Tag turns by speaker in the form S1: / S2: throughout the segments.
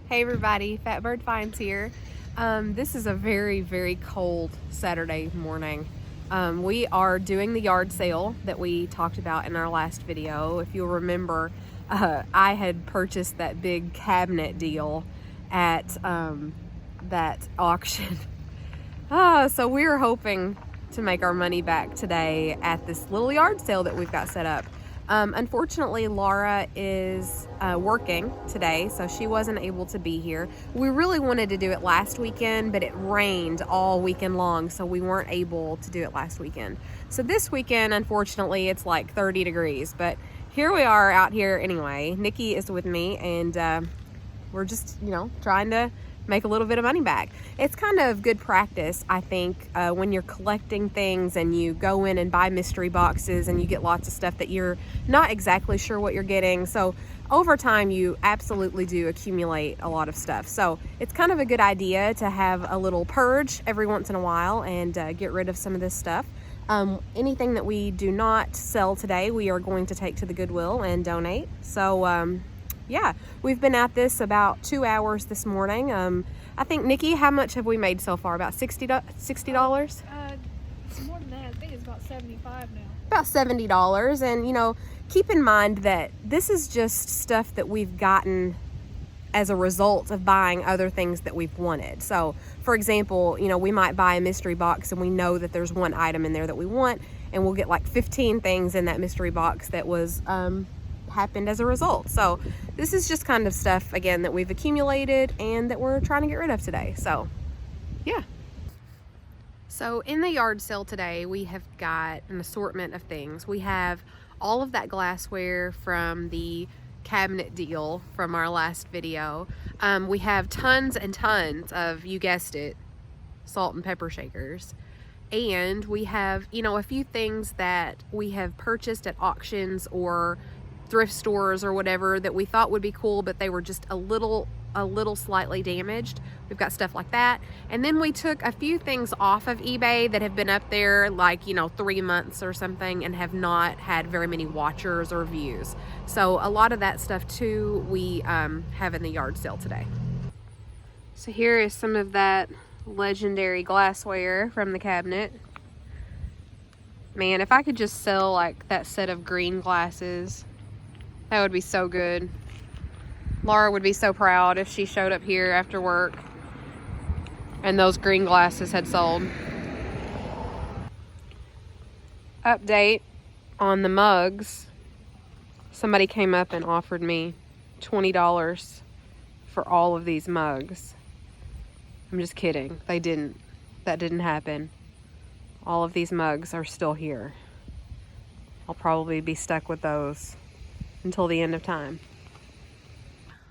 S1: Hey everybody, Fat Bird Finds here. This is a very, very cold Saturday morning. We are doing the yard sale that we talked about in our last video. If you'll remember, I had purchased that big cabinet deal at that auction. So we're hoping to make our money back today at this little yard sale that we've got set up. Unfortunately, Laura is working today, so she wasn't able to be here. We really wanted to do it last weekend, but it rained all weekend long, so we weren't able to do it last weekend. So this weekend, unfortunately, it's like 30 degrees, but here we are out here anyway. Nikki is with me, and we're just, trying to make a little bit of money back. It's kind of good practice, I think, when you're collecting things and you go in and buy mystery boxes and you get lots of stuff that you're not exactly sure what you're getting. So over time, you absolutely do accumulate a lot of stuff. So it's kind of a good idea to have a little purge every once in a while and get rid of some of this stuff. Anything that we do not sell today, we are going to take to the GoodWill and donate. So yeah, we've been at this about 2 hours this morning. I think, Nikki, how much have we made so far? About $60?
S2: It's more than that. I think it's about $75 now.
S1: About $70. And, keep in mind that this is just stuff that we've gotten as a result of buying other things that we've wanted. So, for example, we might buy a mystery box and we know that there's one item in there that we want, and we'll get like 15 things in that mystery box that was happened as a result. So this is just kind of stuff, again, that we've accumulated and that we're trying to get rid of today. So yeah. So in the yard sale today, we have got an assortment of things. We have all of that glassware from the cabinet deal from our last video. We have tons and tons of, you guessed it, salt and pepper shakers. And we have, a few things that we have purchased at auctions or thrift stores or whatever that we thought would be cool, but they were just a little slightly damaged. We've got stuff like that. And then we took a few things off of eBay that have been up there like 3 months or something and have not had very many watchers or views. So a lot of that stuff too we have in the yard sale today. So here is some of that legendary glassware from the cabinet. Man, if I could just sell like that set of green glasses, that would be so good. Laura would be so proud if she showed up here after work and those green glasses had sold. Update on the mugs. Somebody came up and offered me $20 for all of these mugs. I'm just kidding. They didn't. That didn't happen. All of these mugs are still here. I'll probably be stuck with those until the end of time.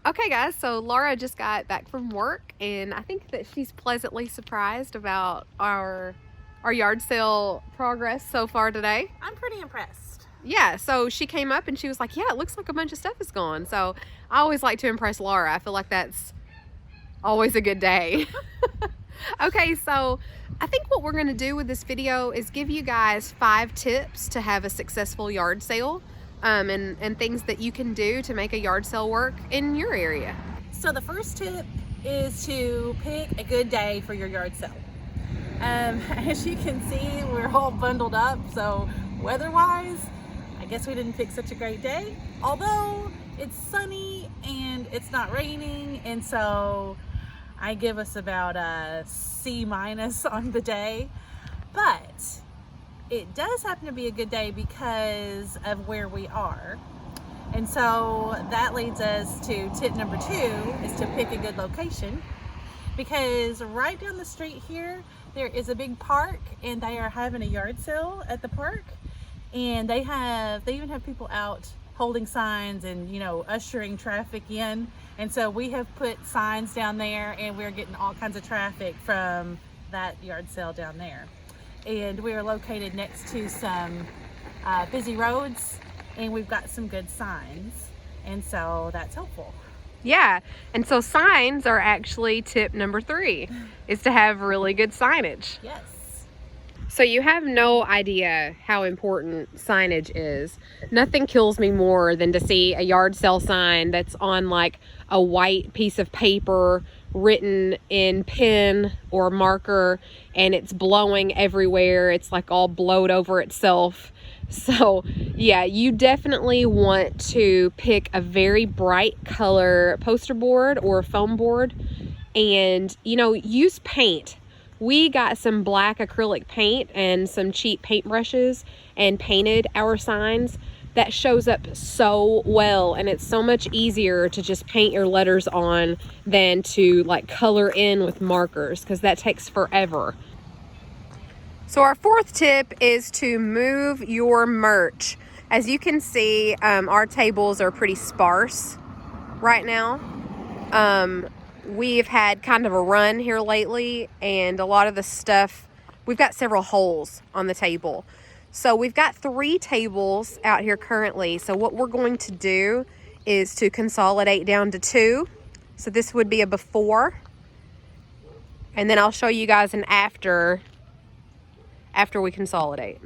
S1: Okay guys, so Laura just got back from work and I think that she's pleasantly surprised about our yard sale progress so far today.
S3: I'm pretty impressed.
S1: Yeah, so she came up and she was like, yeah, it looks like a bunch of stuff is gone. So I always like to impress Laura. I feel like that's always a good day. Okay, so I think what we're going to do with this video is give you guys 5 tips to have a successful yard sale. And things that you can do to make a yard sale work in your area.
S3: So the first tip is to pick a good day for your yard sale. As you can see, we're all bundled up, so weather-wise, I guess we didn't pick such a great day. Although it's sunny and it's not raining, and so I give us about a C- on the day. But it does happen to be a good day because of where we are. And so that leads us to tip number 2 is to pick a good location, because right down the street here, there is a big park and they are having a yard sale at the park. And they even have people out holding signs and, ushering traffic in. And so we have put signs down there and we're getting all kinds of traffic from that yard sale down there. And we are located next to some busy roads, and we've got some good signs, and so that's helpful.
S1: Yeah, and so signs are actually tip number 3, is to have really good signage.
S3: Yes.
S1: So you have no idea how important signage is. Nothing kills me more than to see a yard sale sign that's on like a white piece of paper written in pen or marker, and it's blowing everywhere. It's like all blowed over itself. So yeah, you definitely want to pick a very bright color poster board or foam board, and use paint. We got some black acrylic paint and some cheap paintbrushes and painted our signs. That shows up so well, and it's so much easier to just paint your letters on than to like color in with markers, because that takes forever. So our fourth tip is to move your merch. As you can see, our tables are pretty sparse right now. We've had kind of a run here lately, and a lot of the stuff, we've got several holes on the table. So we've got 3 tables out here currently. So what we're going to do is to consolidate down to 2. So this would be a before, and then I'll show you guys an after we consolidate.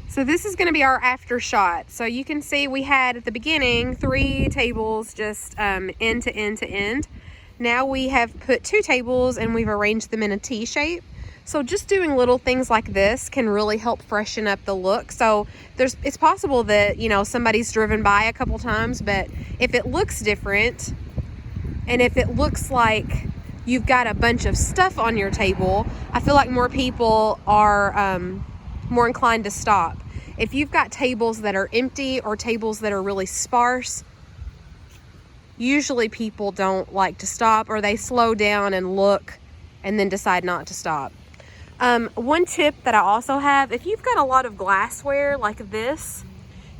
S1: So this is going to be our after shot. So you can see we had at the beginning 3 tables just end to end to end. Now we have put 2 tables and we've arranged them in a T shape. So just doing little things like this can really help freshen up the look. So it's possible that, somebody's driven by a couple times, but if it looks different and if it looks like you've got a bunch of stuff on your table, I feel like more people are more inclined to stop. If you've got tables that are empty or tables that are really sparse, usually people don't like to stop, or they slow down and look and then decide not to stop. One tip that I also have, if you've got a lot of glassware like this,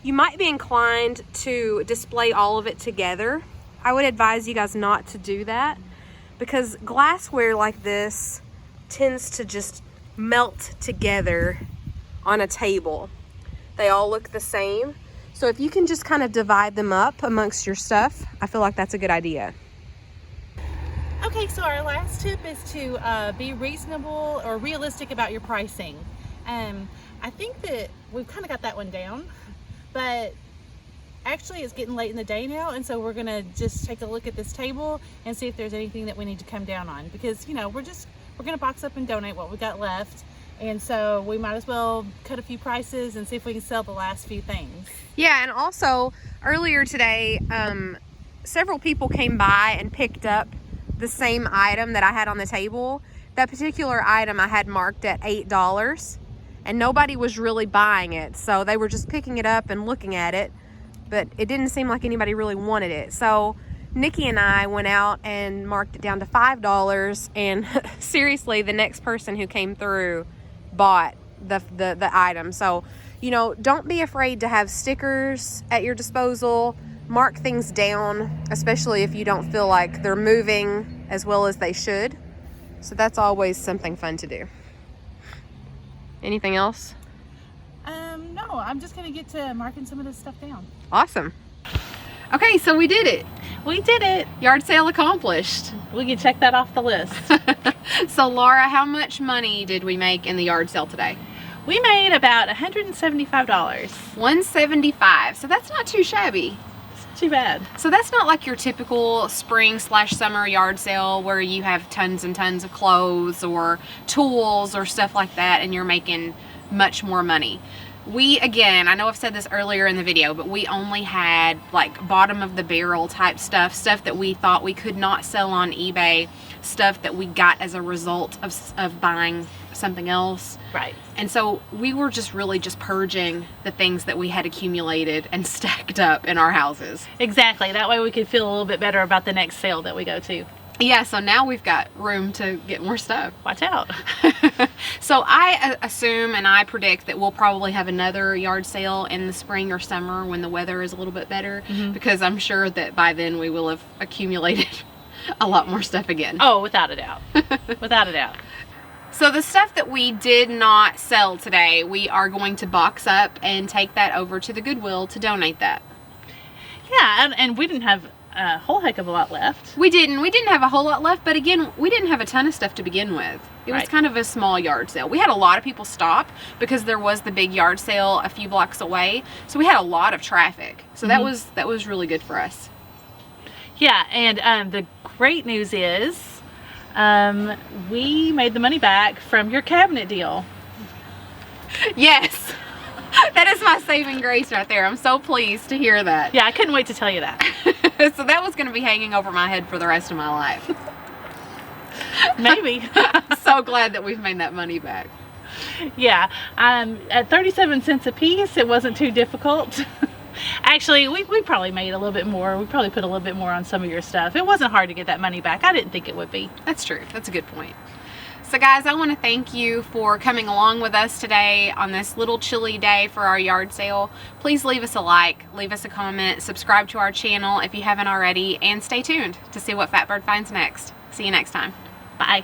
S1: you might be inclined to display all of it together. I would advise you guys not to do that, because glassware like this tends to just melt together on a table. They all look the same. So if you can just kind of divide them up amongst your stuff, I feel like that's a good idea.
S3: Okay, so our last tip is to be reasonable or realistic about your pricing. I think that we've kind of got that one down, but actually it's getting late in the day now, and so we're gonna just take a look at this table and see if there's anything that we need to come down on, because we're gonna box up and donate what we got left. And so we might as well cut a few prices and see if we can sell the last few things.
S1: Yeah, and also earlier today, several people came by and picked up the same item that I had on the table. That particular item I had marked at $8, and nobody was really buying it. So they were just picking it up and looking at it, but it didn't seem like anybody really wanted it. So Nikki and I went out and marked it down to $5, and seriously, the next person who came through bought the item. So don't be afraid to have stickers at your disposal. Mark things down, especially if you don't feel like they're moving as well as they should. So that's always something fun to do. Anything else?
S3: No, I'm just gonna get to marking some of this stuff down.
S1: Awesome. Okay, so we did it.
S3: We did it.
S1: Yard sale accomplished.
S3: We can check that off the list.
S1: So Laura, how much money did we make in the yard sale today?
S3: We made about $175.
S1: $175. So that's not too shabby.
S3: It's not too bad.
S1: So that's not like your typical spring/summer yard sale where you have tons and tons of clothes or tools or stuff like that, and you're making much more money. Again, I know I've said this earlier in the video, but we only had like bottom of the barrel type stuff that we thought we could not sell on eBay, stuff that we got as a result of buying something else.
S3: Right.
S1: And so we were just really just purging the things that we had accumulated and stacked up in our houses.
S3: Exactly. That way we could feel a little bit better about the next sale that we go to.
S1: Yeah, so now we've got room to get more stuff.
S3: Watch out.
S1: So I assume and I predict that we'll probably have another yard sale in the spring or summer when the weather is a little bit better, because I'm sure that by then we will have accumulated a lot more stuff again.
S3: Oh, without a doubt. Without a doubt.
S1: So the stuff that we did not sell today, we are going to box up and take that over to the GoodWill to donate that.
S3: Yeah, and we didn't have a whole heck of a lot left.
S1: We didn't have a whole lot left, but again, we didn't have a ton of stuff to begin with. It was
S3: Right.
S1: kind of a small yard sale. We had a lot of people stop because there was the big yard sale a few blocks away, so we had a lot of traffic. So that was really good for us.
S3: Yeah, and the great news is we made the money back from your cabinet deal.
S1: Yes. That is my saving grace right there. I'm so pleased to hear that.
S3: Yeah, I couldn't wait to tell you that.
S1: So that was going to be hanging over my head for the rest of my life.
S3: Maybe.
S1: I'm so glad that we've made that money back.
S3: Yeah, at 37 cents a piece, it wasn't too difficult. Actually, we probably made a little bit more. We probably put a little bit more on some of your stuff. It wasn't hard to get that money back. I didn't think it would be.
S1: That's true. That's a good point. So guys, I want to thank you for coming along with us today on this little chilly day for our yard sale. Please leave us a like, leave us a comment, subscribe to our channel if you haven't already, and stay tuned to see what Fatbird finds next. See you next time.
S3: Bye.